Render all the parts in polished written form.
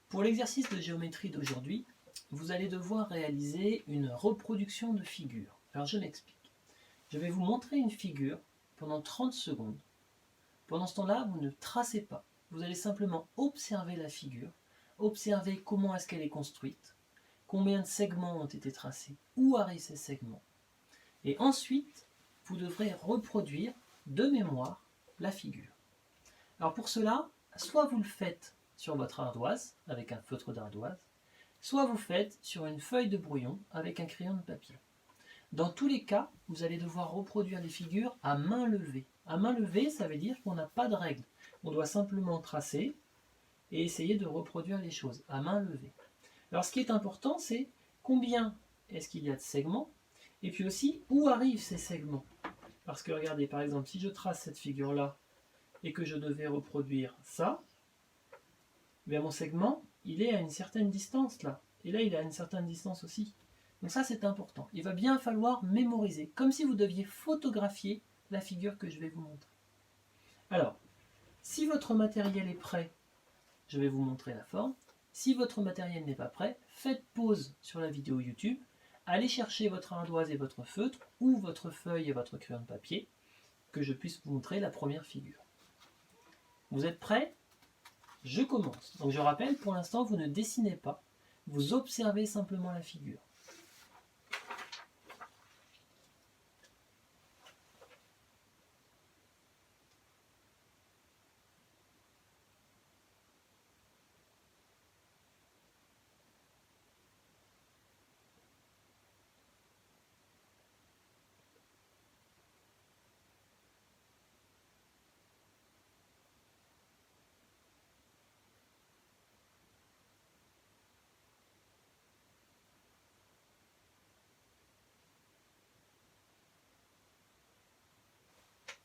Pour l'exercice de géométrie d'aujourd'hui, vous allez devoir réaliser une reproduction de figure. Alors je m'explique. Je vais vous montrer une figure pendant 30 secondes. Pendant ce temps-là, vous ne tracez pas. Vous allez simplement observer la figure, observer comment est-ce qu'elle est construite, combien de segments ont été tracés, où arrivent ces segments. Et ensuite, vous devrez reproduire de mémoire la figure. Alors pour cela, soit vous le faites sur votre ardoise, avec un feutre d'ardoise, soit vous faites sur une feuille de brouillon avec un crayon de papier. Dans tous les cas, vous allez devoir reproduire les figures à main levée. À main levée, ça veut dire qu'on n'a pas de règle. On doit simplement tracer et essayer de reproduire les choses à main levée. Alors ce qui est important, c'est combien est-ce qu'il y a de segments, et puis aussi où arrivent ces segments. Parce que regardez, par exemple, si je trace cette figure-là et que je devais reproduire ça, bien mon segment, il est à une certaine distance là. Et là, il est à une certaine distance aussi. Donc ça, c'est important. Il va bien falloir mémoriser, comme si vous deviez photographier la figure que je vais vous montrer. Alors, si votre matériel est prêt, je vais vous montrer la forme. Si votre matériel n'est pas prêt, faites pause sur la vidéo YouTube, allez chercher votre ardoise et votre feutre, ou votre feuille et votre crayon de papier, que je puisse vous montrer la première figure. Vous êtes prêts ? Je commence. Donc je rappelle, pour l'instant, vous ne dessinez pas, vous observez simplement la figure.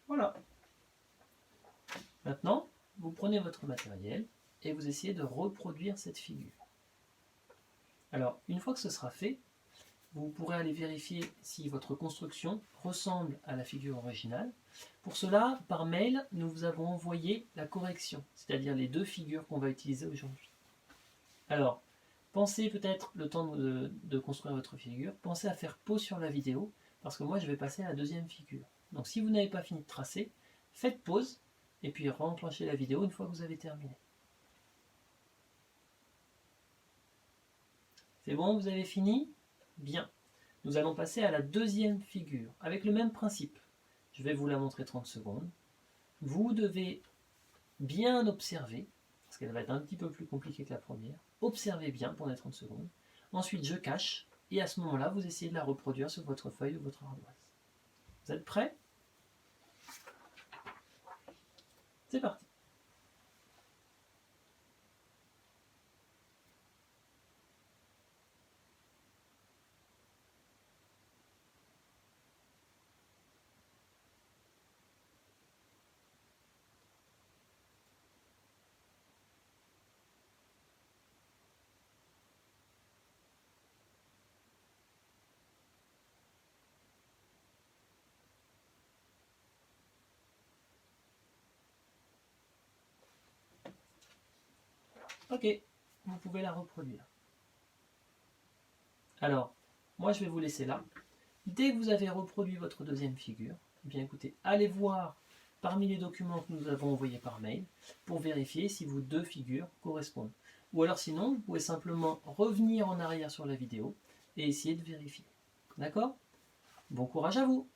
Voilà. Maintenant, vous prenez votre matériel et vous essayez de reproduire cette figure. Alors, une fois que ce sera fait, vous pourrez aller vérifier si votre construction ressemble à la figure originale. Pour cela, par mail, nous vous avons envoyé la correction, c'est-à-dire les deux figures qu'on va utiliser aujourd'hui. Alors, pensez peut-être le temps de construire votre figure, pensez à faire pause sur la vidéo, parce que moi je vais passer à la deuxième figure. Donc si vous n'avez pas fini de tracer, faites pause, et puis renclenchez la vidéo une fois que vous avez terminé. C'est bon, vous avez fini ? Bien. Nous allons passer à la deuxième figure, avec le même principe. Je vais vous la montrer 30 secondes. Vous devez bien observer, parce qu'elle va être un petit peu plus compliquée que la première. Observez bien pendant les 30 secondes. Ensuite, je cache, et à ce moment-là, vous essayez de la reproduire sur votre feuille ou votre ardoise. Vous êtes prêts ? C'est parti. Ok, vous pouvez la reproduire. Alors, moi je vais vous laisser là. Dès que vous avez reproduit votre deuxième figure, eh bien écoutez, allez voir parmi les documents que nous avons envoyés par mail pour vérifier si vos deux figures correspondent. Ou alors sinon, vous pouvez simplement revenir en arrière sur la vidéo et essayer de vérifier. D'accord ? Bon courage à vous!